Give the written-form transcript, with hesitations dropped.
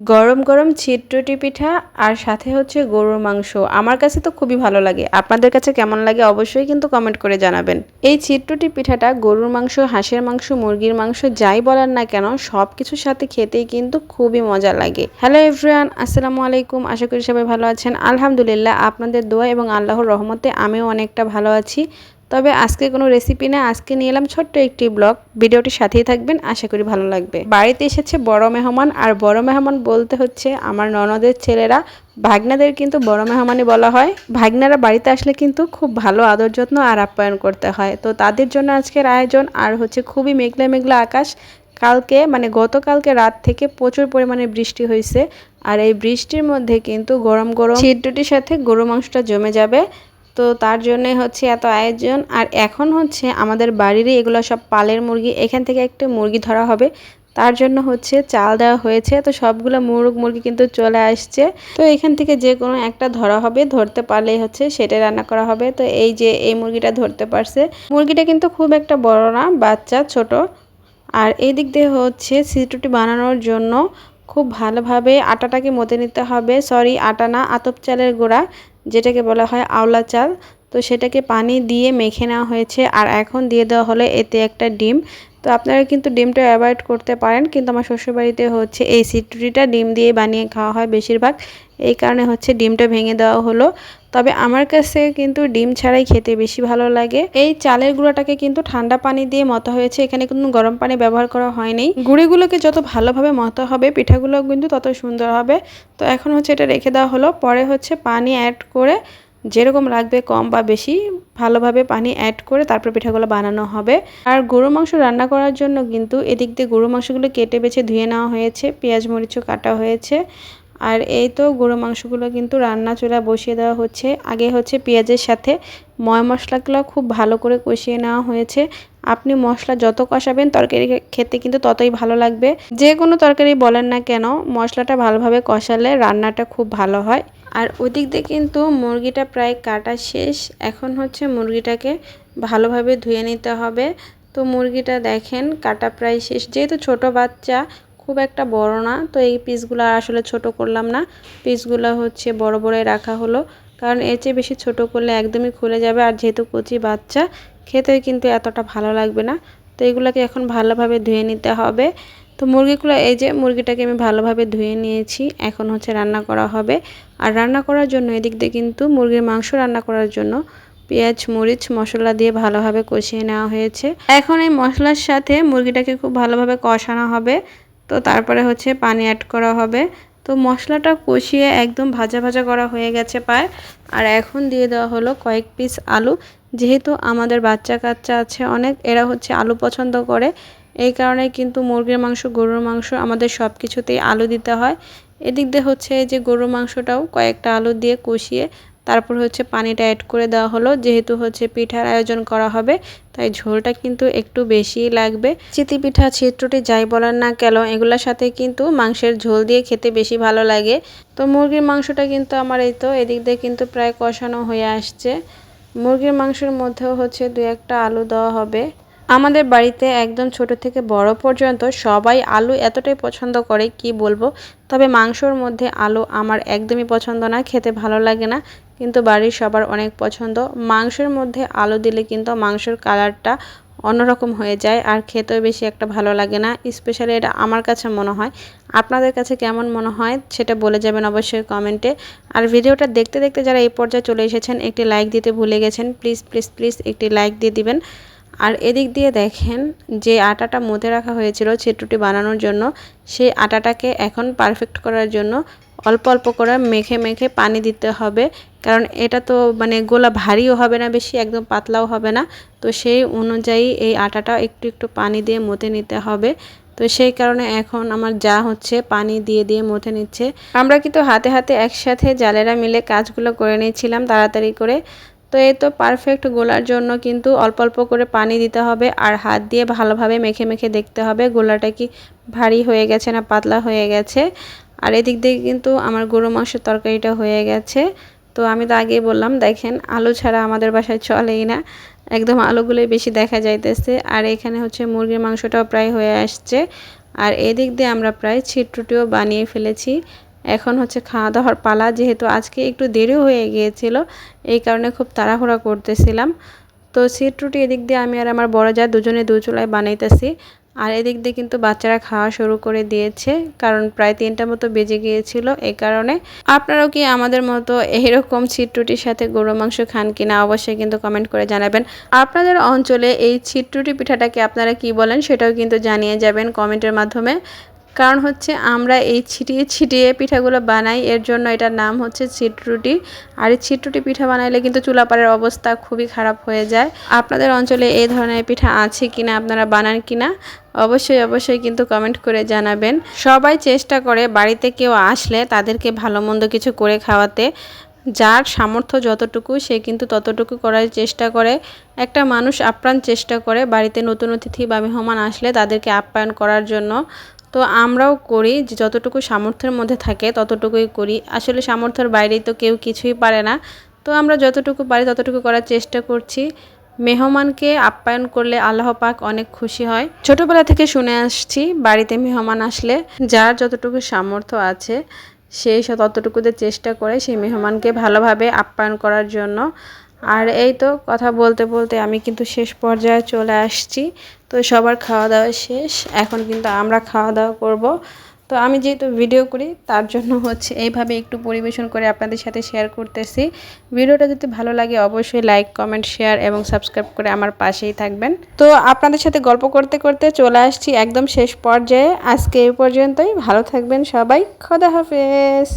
গরম গরম ছিট্টটি পিঠা আর সাথে হচ্ছে গরুর মাংস আমার কাছে তো খুবই ভালো লাগে। আপনাদের কাছে কেমন লাগে অবশ্যই কিন্তু কমেন্ট করে জানাবেন। এই ছিট্টটি পিঠাটা গরুর মাংস, হাঁসের মাংস, মুরগির মাংস যাই বলেন না কেন সব কিছুর সাথে খেতেই কিন্তু খুবই মজা লাগে। হ্যালো এভরিওয়ান, আসসালামু আলাইকুম। আশা করি সবাই ভালো আছেন। আলহামদুলিল্লাহ, আপনাদের দোয়া এবং আল্লাহর রহমতে আমিও অনেকটা ভালো আছি। তবে আজকে কোনো রেসিপি না, আজকে নিয়ে এলাম ছোট্ট একটি ব্লগ। ভিডিওটি সাথেই থাকবেন, আশা করি ভালো লাগবে। বাড়িতে এসেছে বড় মেহমান, আর বড় মেহমান বলতে হচ্ছে আমার ননদের ছেলেরা। ভাগনাদের কিন্তু বড় মেহমানই বলা হয়। ভাগনারা বাড়িতে আসলে কিন্তু খুব ভালো আদর যত্ন আর আপ্যায়ন করতে হয়। তো তাদের জন্য আজকের আয়োজন। আর হচ্ছে খুবই মেঘলা মেঘলা আকাশ। কালকে মানে গতকালকে রাত থেকে প্রচুর পরিমাণে বৃষ্টি হয়েছে। আর এই বৃষ্টির মধ্যে কিন্তু গরম গরম ছিট্টটির সাথে গরু মাংসটা জমে যাবে। তো তার জন্যই হচ্ছে এত আয়োজন। আর এখন হচ্ছে আমাদের বাড়িরই এগুলো সব পালের মুরগি, এখান থেকে একটা মুরগি ধরা হবে। তার জন্য হচ্ছে চাল দেওয়া হয়েছে। তো সবগুলো মুরগি কিন্তু চলে আসছে। তো এখান থেকে যে কোনো একটা ধরা হবে, ধরতে পারলেই হচ্ছে সেটা রান্না করা হবে। তো এই যে এই মুরগিটা ধরতে পারছে। মুরগিটা কিন্তু খুব একটা বড় না, বাচ্চা ছোট। আর এই দিক দিয়ে হচ্ছে ছিটুটি বানানোর জন্য খুব ভালোভাবে আটাটাকে মতে নিতে হবে। সরি, আটা না, আতপ চালের গুঁড়া, যেটাকে বলা হয় আওলা চাল। তো সেটাকে পানি দিয়ে মেখে নেওয়া হয়েছে। আর এখন দিয়ে দেওয়া হলো এতে একটা ডিম। তো আপনারা কিন্তু ডিমটা অ্যাভয়েড করতে পারেন, কিন্তু আমার শ্বশুরবাড়িতে হচ্ছে এই ছিটুটিটা ডিম দিয়ে বানিয়ে খাওয়া হয় বেশিরভাগ। এই কারণে হচ্ছে ডিমটা ভেঙে দেওয়া হলো। তবে আমার কাছে কিন্তু ডিম ছাড়াই খেতে বেশি ভালো লাগে। এই চালের গুঁড়াটাকে কিন্তু ঠান্ডা পানি দিয়ে মতা হয়েছে, এখানে কিন্তু গরম পানি ব্যবহার করা হয়নি। গুঁড়িগুলোকে যত ভালোভাবে মতা হবে পিঠাগুলো কিন্তু তত সুন্দর হবে। তো এখন হচ্ছে এটা রেখে দেওয়া হলো। পরে হচ্ছে পানি অ্যাড করে যেরকম লাগবে কম বা বেশি ভালোভাবে পানি অ্যাড করে তারপর পিঠাগুলো বানানো হবে। আর গরু মাংস রান্না করার জন্য কিন্তু এদিক দিয়ে গরু মাংসগুলো কেটে বেছে ধুয়ে নেওয়া হয়েছে, পেঁয়াজ মরিচও কাটা হয়েছে। আর এই তো গরু মাংসগুলো কিন্তু রান্না চুলা বসিয়ে দেওয়া হচ্ছে। আগে হচ্ছে পেঁয়াজের সাথে ময় মশলাগুলো খুব ভালো করে কষিয়ে নেওয়া হয়েছে। আপনি মশলা যত কষাবেন তরকারি খেতে কিন্তু ততই ভালো লাগবে। যে কোনো তরকারি বলেন না কেন, মশলাটা ভালোভাবে কষালে রান্নাটা খুব ভালো হয়। আর ওদিক দিয়ে কিন্তু মুরগিটা প্রায় কাটা শেষ। এখন হচ্ছে মুরগিটাকে ভালোভাবে ধুয়ে নিতে হবে। তো মুরগিটা দেখেন কাটা প্রায় শেষ। যেহেতু ছোট বাচ্চা, খুব একটা বড় না, তো এই পিসগুলো আসলে ছোট করলাম না। পিসগুলো হচ্ছে বড় বড়ই রাখা হলো, কারণ এর চেয়ে বেশি ছোট করলে একদমই খুলে যাবে। আর যেহেতু কচি বাচ্চা, খেতে কিন্তু এতটা ভালো লাগবে না। তো এগুলোকে এখন ভালোভাবে ধুয়ে নিতে হবে। তো মুরগিগুলো, এই যে মুরগিটাকে আমি ভালোভাবে ধুয়ে নিয়েছি, এখন হচ্ছে রান্না করা হবে। আর রান্না করার জন্য এদিক দিয়ে কিন্তু মুরগির মাংস রান্না করার জন্য পেঁয়াজ মরিচ মশলা দিয়ে ভালোভাবে কষিয়ে নেওয়া হয়েছে। এখন এই মশলার সাথে মুরগিটাকে খুব ভালোভাবে কষানো হবে। তো তারপরে হচ্ছে পানি অ্যাড করা হবে। তো মশলাটা কষিয়ে একদম ভাজা ভাজা করা হয়ে গেছে প্রায়। আর এখন দিয়ে দেওয়া হলো কয়েক পিস আলু। যেহেতু আমাদের বাচ্চা কাচ্চা আছে অনেক, এরা হচ্ছে আলু পছন্দ করে। এই কারণে কিন্তু মুরগির মাংস, গরুর মাংস আমাদের সব কিছুতেই আলু দিতে হয়। এদিক দিয়ে হচ্ছে যে গরুর মাংসটাও কয়েকটা আলু দিয়ে কষিয়ে তারপর হচ্ছে পানিটা অ্যাড করে দেওয়া হলো। যেহেতু হচ্ছে পিঠার আয়োজন করা হবে, তাই ঝোলটা কিন্তু একটু বেশিই লাগবে। চিতি পিঠা, ছিট্টটি যাই বলেন না কেন, এগুলোর সাথে কিন্তু মাংসের ঝোল দিয়ে খেতে বেশি ভালো লাগে। তো মুরগির মাংসটা কিন্তু আমার এই তো এদিক দিয়ে কিন্তু প্রায় কষানো হয়ে আসছে। মুরগির মাংসের মধ্যেও হচ্ছে 2-1টা আলু দেওয়া হবে। আমাদের বাড়িতে একদম ছোট থেকে বড় পর্যন্ত সবাই আলু এতটাই পছন্দ করে কি বলবো। তবে মাংসর মধ্যে আলু আমার একদমই পছন্দ না, খেতে ভালো লাগে না। কিন্তু বাড়ির সবার অনেক পছন্দ। মাংসের মধ্যে আলু দিলে কিন্তু মাংসের কালারটা অন্যরকম হয়ে যায়, আর খেতেও বেশি একটা ভালো লাগে না। স্পেশালি এটা আমার কাছে মনে হয়। আপনাদের কাছে কেমন মনে হয় সেটা বলে যাবেন অবশ্যই কমেন্টে। আর ভিডিওটা দেখতে দেখতে যারা এই পর্যায়ে চলে এসেছেন, একটি লাইক দিতে ভুলে গেছেন, প্লিজ প্লিজ প্লিজ একটি লাইক দিয়ে দিবেন। আর এদিক দিয়ে দেখেন যে আটাটা মধ্যে রাখা হয়েছিল ছিট্টুটি বানানোর জন্য, সেই আটাটাকে এখন পারফেক্ট করার জন্য অল্প অল্প করে মেখে মেখে পানি দিতে হবে। কারণ এটা তো মানে গোলা ভারীও হবে না বেশি, একদম পাতলাও হবে না। তো সেই অনুযায়ী এই আটাটা একটু একটু পানি দিয়ে মথে নিতে হবে। তো সেই কারণে এখন আমার যা হচ্ছে পানি দিয়ে দিয়ে মথে নিচ্ছে। আমরা কিন্তু হাতে হাতে একসাথে জালেরা মিলে কাজগুলো করে নিয়েছিলাম তাড়াতাড়ি করে। তো এই তো পারফেক্ট গোলার জন্য কিন্তু অল্প অল্প করে পানি দিতে হবে, আর হাত দিয়ে ভালোভাবে মেখে মেখে দেখতে হবে গোলাটা কি ভারী হয়ে গেছে না পাতলা হয়ে গেছে। আর এদিক দিয়ে কিন্তু আমার গরু মাংসের তরকারিটা হয়ে গেছে। তো আমি তো আগেই বললাম, দেখেন আলু ছাড়া আমাদের বাসায় চলেই না, একদম আলুগুলোই বেশি দেখা যাইতেছে। আর এখানে হচ্ছে মুরগির মাংসটাও প্রায় হয়ে আসছে। আর এদিক দিয়ে আমরা প্রায় ছিটরুটিও বানিয়ে ফেলেছি। এখন হচ্ছে খাওয়া দাওয়ার পালা, যেহেতু আজকে একটু দেরি হয়ে গিয়েছিল এই কারণে খুব তাড়াহুড়া করতেছিলাম। তো ছিটরুটি এদিক দিয়ে আমি আর আমার বড় যা দুজনে দু চুলায় বানাইতেছি। আর এদিক দিয়ে কিন্তু বাচ্চারা খাওয়া শুরু করে দিয়েছে, কারণ প্রায় 3টার মতো বেজে গিয়েছিল। এই কারণে আপনারাও কি আমাদের মতো এইরকম ছিটরুটির সাথে গরুর মাংস খান কিনা অবশ্যই কিন্তু কমেন্ট করে জানাবেন। আপনাদের অঞ্চলে এই ছিটরুটি পিঠাটাকে আপনারা কি বলেন সেটাও কিন্তু জানিয়ে যাবেন কমেন্টের মাধ্যমে। কারণ হচ্ছে আমরা এই ছিটিয়ে ছিটিয়ে পিঠাগুলো বানাই, এর জন্য এটার নাম হচ্ছে ছিটরুটি। আর এই ছিটরুটি পিঠা বানাইলে কিন্তু চুলাপাড়ের অবস্থা খুবই খারাপ হয়ে যায়। আপনাদের অঞ্চলে এই ধরনের পিঠা আছে কিনা, আপনারা বানান কিনা অবশ্যই কিন্তু কমেন্ট করে জানাবেন। সবাই চেষ্টা করে বাড়িতে কেউ আসলে তাদেরকে ভালো মন্দ কিছু করে খাওয়াতে। যার সামর্থ্য যতটুকু সে কিন্তু ততটুকু করার চেষ্টা করে। একটা মানুষ আপ্রাণ চেষ্টা করে বাড়িতে নতুন অতিথি বা মেহমান আসলে তাদেরকে আপ্যায়ন করার জন্য। তো আমরাও করি, যে যতটুকু সামর্থ্যের মধ্যে থাকে ততটুকুই করি। আসলে সামর্থ্যের বাইরেই তো কেউ কিছুই পারে না। তো আমরা যতটুকু পারি ততটুকু করার চেষ্টা করছি। মেহমানকে আপ্যায়ন করলে আল্লাহ পাক অনেক খুশি হয়। ছোটবেলা থেকে শুনে আসছি বাড়িতে মেহমান আসলে যার যতটুকু সামর্থ্য আছে সেই ততটুকুতে চেষ্টা করে সেই মেহমানকে ভালোভাবে আপ্যায়ন করার জন্য। আর এই তো কথা বলতে বলতে আমি কিন্তু শেষ পর্যায়ে চলে আসছি। তো সবার খাওয়া দাওয়া শেষ, এখন কিন্তু আমরা খাওয়া দাওয়া করব। তো আমি যেহেতু ভিডিও করি তার জন্য হচ্ছে এইভাবে একটু পরিবেশন করে আপনাদের সাথে শেয়ার করতেছি। ভিডিওটা যদি ভালো লাগে অবশ্যই লাইক কমেন্ট শেয়ার এবং সাবস্ক্রাইব করে আমার পাশেই থাকবেন। তো আপনাদের সাথে গল্প করতে করতে চলে আসছি একদম শেষ পর্যায়ে। আজকে এই পর্যন্তই, ভালো থাকবেন সবাই, খোদা হাফেজ।